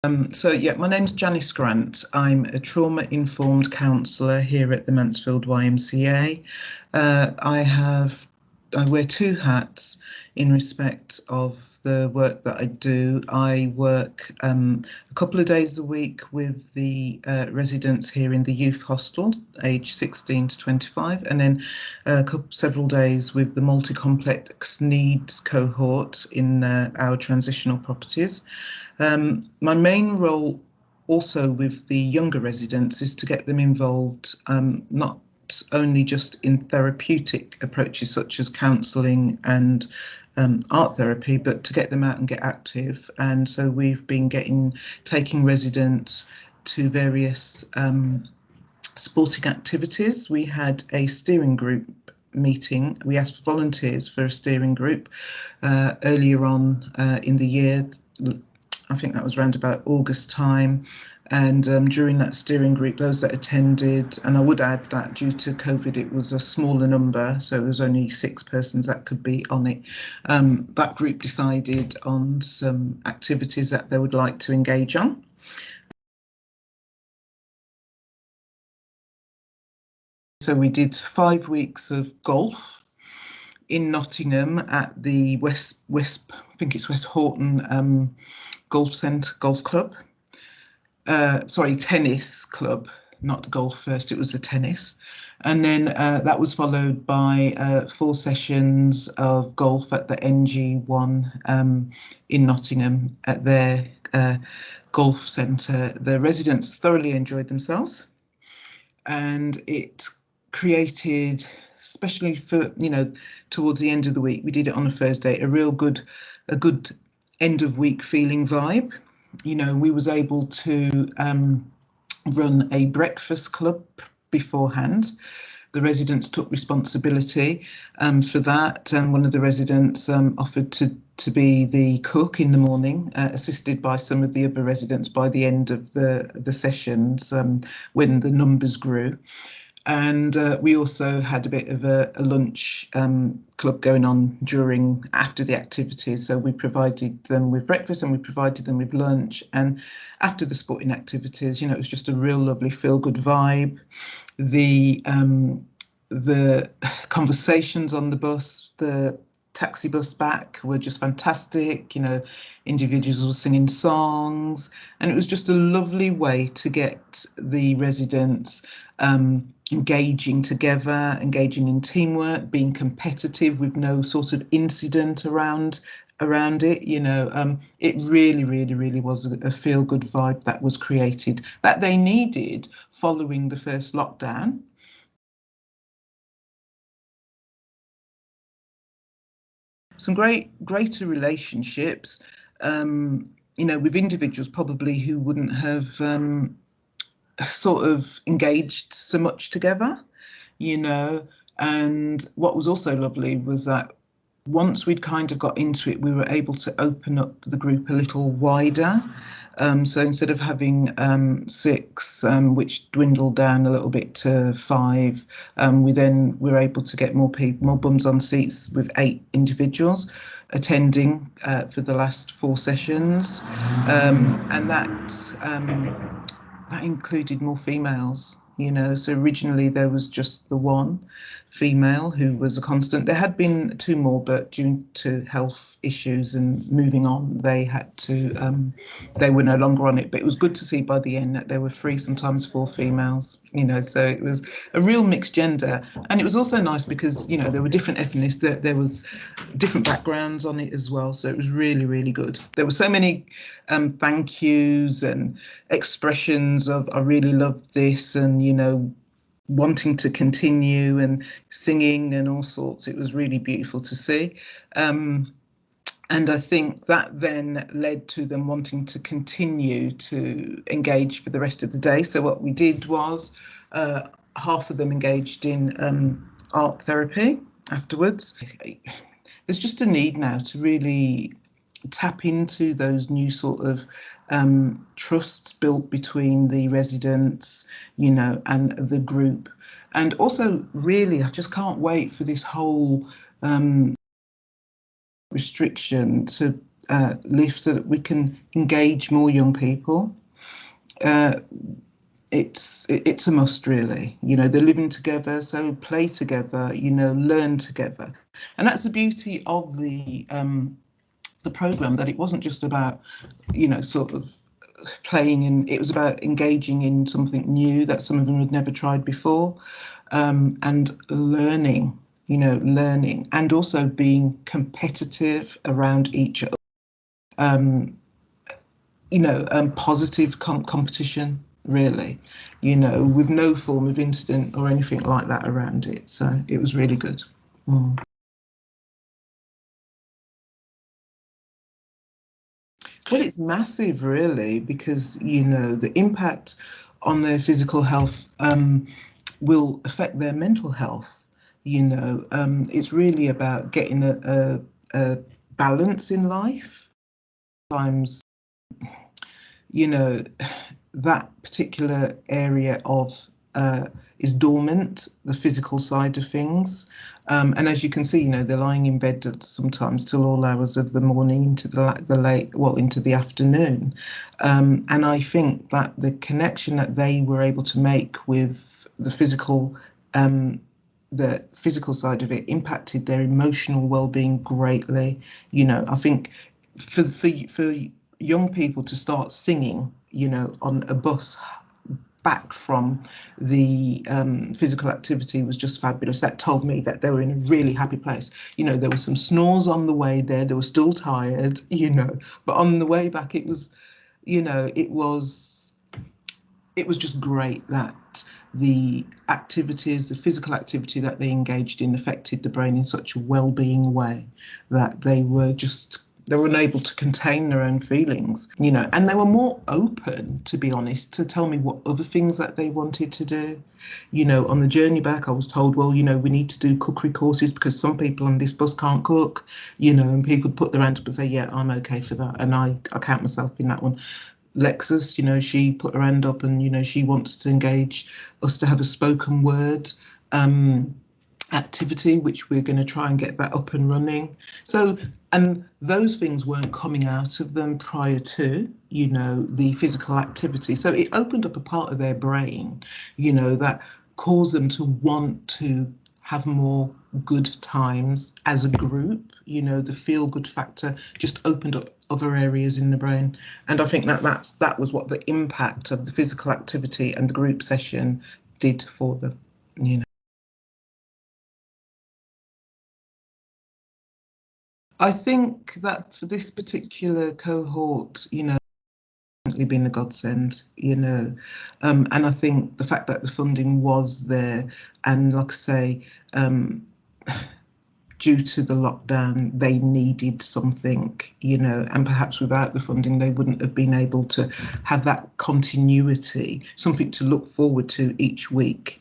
Yeah, my name's Janice Grant. I'm a trauma-informed counsellor here at the Mansfield YMCA. I wear two hats in respect of the work that I do. I work a couple of days a week with the residents here in the youth hostel, aged 16 to 25, and then several days with the multi-complex needs cohort in our transitional properties. My main role also with the younger residents is to get them involved, not only just in therapeutic approaches such as counselling and art therapy, but to get them out and get active. And so we've been taking residents to various sporting activities. We had a steering group meeting. We asked volunteers for a steering group earlier on in the year. I think that was around about August time. And during that steering group, those that attended, and I would add that due to COVID, it was a smaller number, so there was only 6 persons that could be on it. That group decided on some activities that they would like to engage on. So we did 5 weeks of golf in Nottingham at the West Horton Golf Club. Tennis club, not golf first, it was the tennis. And then that was followed by 4 sessions of golf at the NG1 in Nottingham at their golf centre. The residents thoroughly enjoyed themselves, and it created, especially for, towards the end of the week, we did it on a Thursday, a good end of week feeling vibe. We was able to run a breakfast club beforehand. The residents took responsibility for that, and one of the residents offered to be the cook in the morning, assisted by some of the other residents by the end of the sessions when the numbers grew. And we also had a bit of a lunch club going on after the activities. So we provided them with breakfast and we provided them with lunch. And after the sporting activities, it was just a real lovely feel-good vibe. The conversations on the bus, the taxi bus back, were just fantastic. Individuals were singing songs, and it was just a lovely way to get the residents engaging together, engaging in teamwork, being competitive with no sort of incident around it. It really was a feel-good vibe that was created, that they needed following the first lockdown. Some greater relationships, with individuals probably who wouldn't have sort of engaged so much together, and what was also lovely was that once we'd kind of got into it, we were able to open up the group a little wider. So instead of having 6, which dwindled down a little bit to 5, we then were able to get more bums on seats, with 8 individuals attending for the last 4 sessions, and that included more females. So originally there was just the one female who was a constant. There had been 2 more, but due to health issues and moving on, they were no longer on it. But it was good to see by the end that there were 3, sometimes 4 females. So it was a real mixed gender, and it was also nice because there were different ethnicities, there was different backgrounds on it as well. So it was really good. There were so many thank yous and expressions of "I really loved this," and wanting to continue, and singing and all sorts. It was really beautiful to see. And I think that then led to them wanting to continue to engage for the rest of the day. So what we did was half of them engaged in art therapy afterwards. There's just a need now to really tap into those new sort of trusts built between the residents, and the group. And also, really, I just can't wait for this whole restriction to lift so that we can engage more young people. It's a must, really. They're living together, so play together, learn together. And that's the beauty of the program, that it wasn't just about, sort of playing, and it was about engaging in something new that some of them had never tried before, and learning, and also being competitive around each other, positive competition, really, with no form of incident or anything like that around it. So it was really good. Mm. Well, it's massive, really, because, the impact on their physical health will affect their mental health. It's really about getting a balance in life. Sometimes, you know, that particular area of is dormant, the physical side of things. And as you can see, they're lying in bed sometimes till all hours of the morning into the late, well, into the afternoon. And I think that the connection that they were able to make with um, the physical side of it impacted their emotional well-being greatly. I think for young people to start singing, on a bus back from the physical activity was just fabulous. That told me that they were in a really happy place. There were some snores on the way there. They were still tired, but on the way back, it was, it was just great that the activities, the physical activity that they engaged in affected the brain in such a well-being way that they were unable to contain their own feelings, and they were more open, to be honest, to tell me what other things that they wanted to do. On the journey back, I was told, well, we need to do cookery courses because some people on this bus can't cook, and people put their hand up and say, yeah, I'm okay for that. And I count myself in that one. Lexus, she put her hand up and, she wants to engage us to have a spoken word activity, which we're going to try and get that up and running. So, and those things weren't coming out of them prior to, the physical activity. So it opened up a part of their brain, that caused them to want to have more good times as a group. The feel good factor just opened up other areas in the brain. And I think that was what the impact of the physical activity and the group session did for them, I think that for this particular cohort, definitely been a godsend, and I think the fact that the funding was there, and like I say, due to the lockdown, they needed something, and perhaps without the funding, they wouldn't have been able to have that continuity, something to look forward to each week,